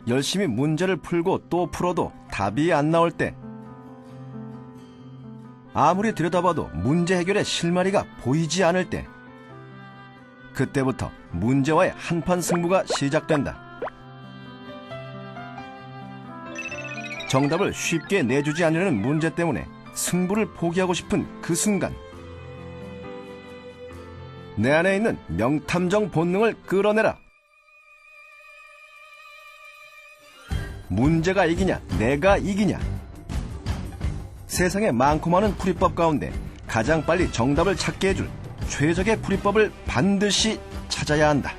열심히 문제를 풀고 또 풀어도 답이 안 나올 때, 아무리 들여다봐도 문제 해결의 실마리가 보이지 않을 때, 그때부터 문제와의 한판 승부가 시작된다. 정답을 쉽게 내주지 않으려는 문제 때문에 승부를 포기하고 싶은 그 순간, 내 안에 있는 명탐정 본능을 끌어내라. 문제가 이기냐, 내가 이기냐. 세상에 많고 많은 풀이법 가운데 가장 빨리 정답을 찾게 해줄 최적의 풀이법을 반드시 찾아야 한다.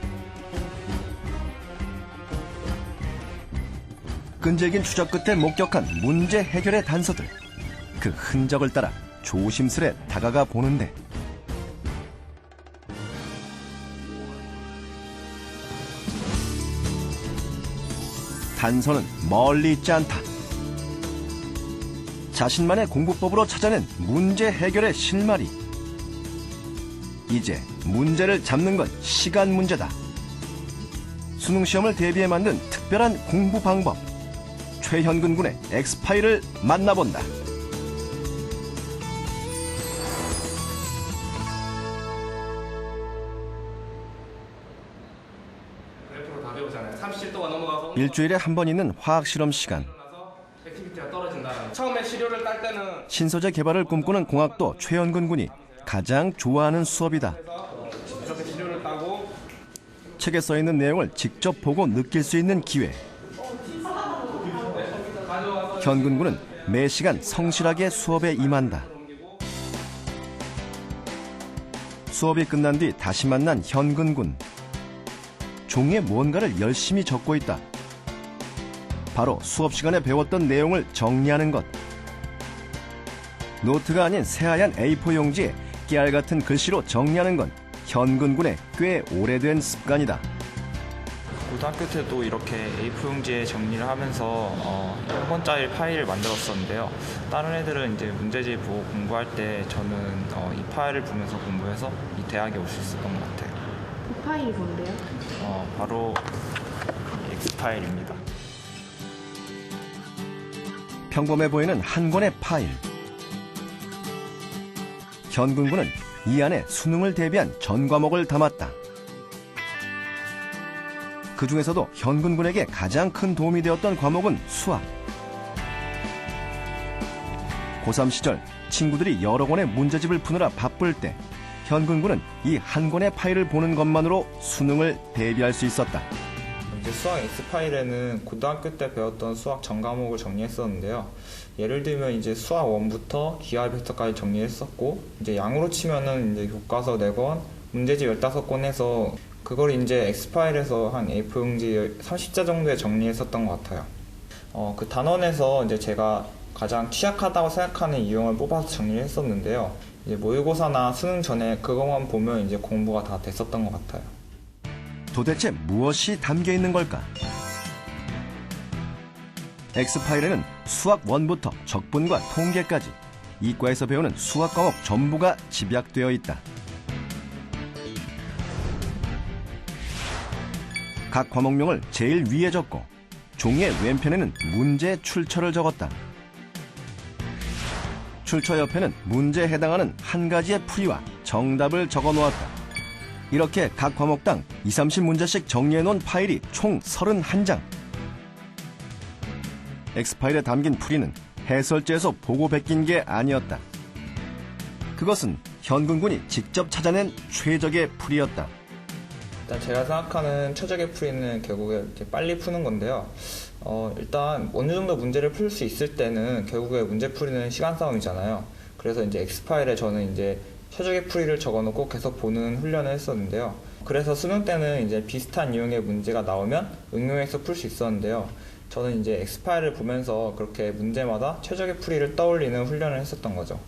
끈질긴 추적 끝에 목격한 문제 해결의 단서들, 그 흔적을 따라 조심스레 다가가 보는데, 단서는 멀리 있지 않다. 자신만의 공부법으로 찾아낸 문제 해결의 실마리. 이제 문제를 잡는 건 시간 문제다. 수능시험을 대비해 만든 특별한 공부 방법. 최현근 군의 엑스파일을 만나본다. 일주일에 한 번 있는 화학실험 시간. 처음에 시료를 딸 때는 신소재 개발을 꿈꾸는 공학도 최현근 군이 가장 좋아하는 수업이다. 이렇게 시료를 따고 책에 써있는 내용을 직접 보고 느낄 수 있는 기회. 현근 군은 매 시간 성실하게 수업에 임한다. 수업이 끝난 뒤 다시 만난 현근 군. 종이에 무언가를 열심히 적고 있다. 바로 수업 시간에 배웠던 내용을 정리하는 것. 노트가 아닌 새하얀 A4 용지에 깨알 같은 글씨로 정리하는 건 현근 군의 꽤 오래된 습관이다. 고등학교 때도 이렇게 A4 용지에 정리를 하면서 1권짜리 파일을 만들었었는데요. 다른 애들은 이제 문제집 보고 공부할 때 저는 이 파일을 보면서 공부해서 이 대학에 올 수 있었던 것 같아요. 그 파일이 뭔데요? 바로 이 X파일입니다. 평범해 보이는 한 권의 파일. 현근 군은 이 안에 수능을 대비한 전 과목을 담았다. 그 중에서도 현근 군에게 가장 큰 도움이 되었던 과목은 수학. 고3 시절 친구들이 여러 권의 문제집을 푸느라 바쁠 때 현근 군은 이 한 권의 파일을 보는 것만으로 수능을 대비할 수 있었다. 이제 수학 X파일에는 고등학교 때 배웠던 수학 전 과목을 정리했었는데요. 예를 들면 이제 수학 1부터 기하 벡터까지 정리했었고, 이제 양으로 치면은 이제 교과서 4권, 문제집 15권 해서 그걸 이제 X파일에서 한 A4 용지 30자 정도에 정리했었던 것 같아요. 그 단원에서 이제 제가 가장 취약하다고 생각하는 유형을 뽑아서 정리를 했었는데요. 이제 모의고사나 수능 전에 그것만 보면 이제 공부가 다 됐었던 것 같아요. 도대체 무엇이 담겨 있는 걸까? X파일에는 수학 1부터 적분과 통계까지 이과에서 배우는 수학 과목 전부가 집약되어 있다. 각 과목명을 제일 위에 적고 종이의 왼편에는 문제 출처를 적었다. 출처 옆에는 문제에 해당하는 한 가지의 풀이와 정답을 적어 놓았다. 이렇게 각 과목당 20-30문제씩 정리해 놓은 파일이 총 31장. X파일에 담긴 풀이는 해설지에서 보고 베낀 게 아니었다. 그것은 현근 군이 직접 찾아낸 최적의 풀이였다. 일단 제가 생각하는 최적의 풀이는 결국에 이제 빨리 푸는 건데요. 일단 어느 정도 문제를 풀 수 있을 때는 결국에 문제 풀이는 시간 싸움이잖아요. 그래서 이제 X파일에 저는 이제 최적의 풀이를 적어놓고 계속 보는 훈련을 했었는데요. 그래서 수능 때는 이제 비슷한 유형의 문제가 나오면 응용해서 풀 수 있었는데요. 저는 이제 X파일을 보면서 그렇게 문제마다 최적의 풀이를 떠올리는 훈련을 했었던 거죠.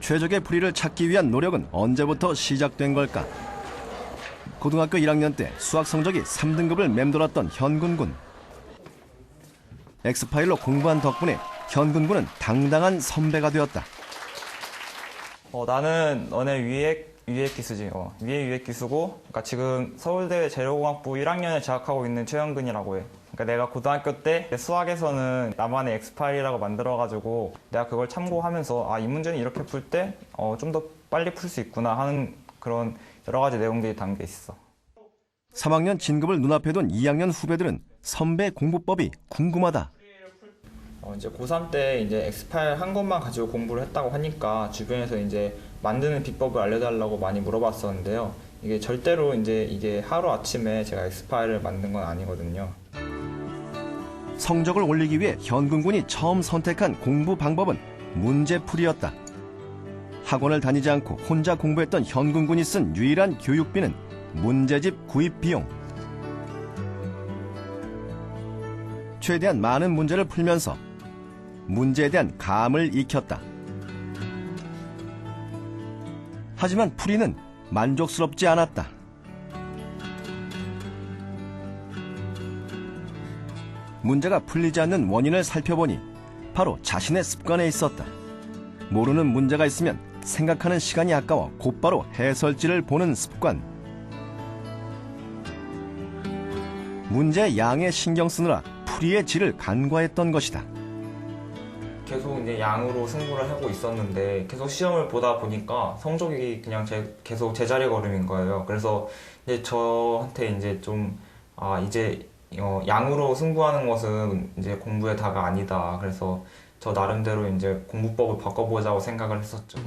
최적의 풀이를 찾기 위한 노력은 언제부터 시작된 걸까? 고등학교 1학년 때 수학 성적이 3등급을 맴돌았던 현근 군. X파일로 공부한 덕분에 현근 군은 당당한 선배가 되었다. 나는 너네 위에 유해기수지. 위에 유해기수고, 그러니까 지금 서울대 재료공학부 1학년에 재학하고 있는 최현근이라고 해. 그러니까 내가 고등학교 때 수학에서는 나만의 엑스파일이라고 만들어가지고 내가 그걸 참고하면서 이 문제는 이렇게 풀 때 좀 더 빨리 풀 수 있구나 하는 그런 여러 가지 내용들이 담겨 있어. 3학년 진급을 눈앞에 둔 2학년 후배들은 선배 공부법이 궁금하다. 이제 고3 때 이제 엑스파일 한 것만 가지고 공부를 했다고 하니까 주변에서 이제 만드는 비법을 알려달라고 많이 물어봤었는데요. 이게 절대로 이게 하루 아침에 제가 엑스파일을 만든 건 아니거든요. 성적을 올리기 위해 현근군이 처음 선택한 공부 방법은 문제풀이였다. 학원을 다니지 않고 혼자 공부했던 현근군이 쓴 유일한 교육비는 문제집 구입 비용. 최대한 많은 문제를 풀면서 문제에 대한 감을 익혔다. 하지만 풀이는 만족스럽지 않았다. 문제가 풀리지 않는 원인을 살펴보니 바로 자신의 습관에 있었다. 모르는 문제가 있으면 생각하는 시간이 아까워 곧바로 해설지를 보는 습관. 문제의 양에 신경 쓰느라 풀이의 질을 간과했던 것이다. 계속 이제 양으로 승부를 하고 있었는데 계속 시험을 보다 보니까 성적이 그냥 계속 제자리 걸음인 거예요. 그래서 이제 저한테 이제 좀 이제 양으로 승부하는 것은 이제 공부의 다가 아니다. 그래서 저 나름대로 이제 공부법을 바꿔보자고 생각을 했었죠.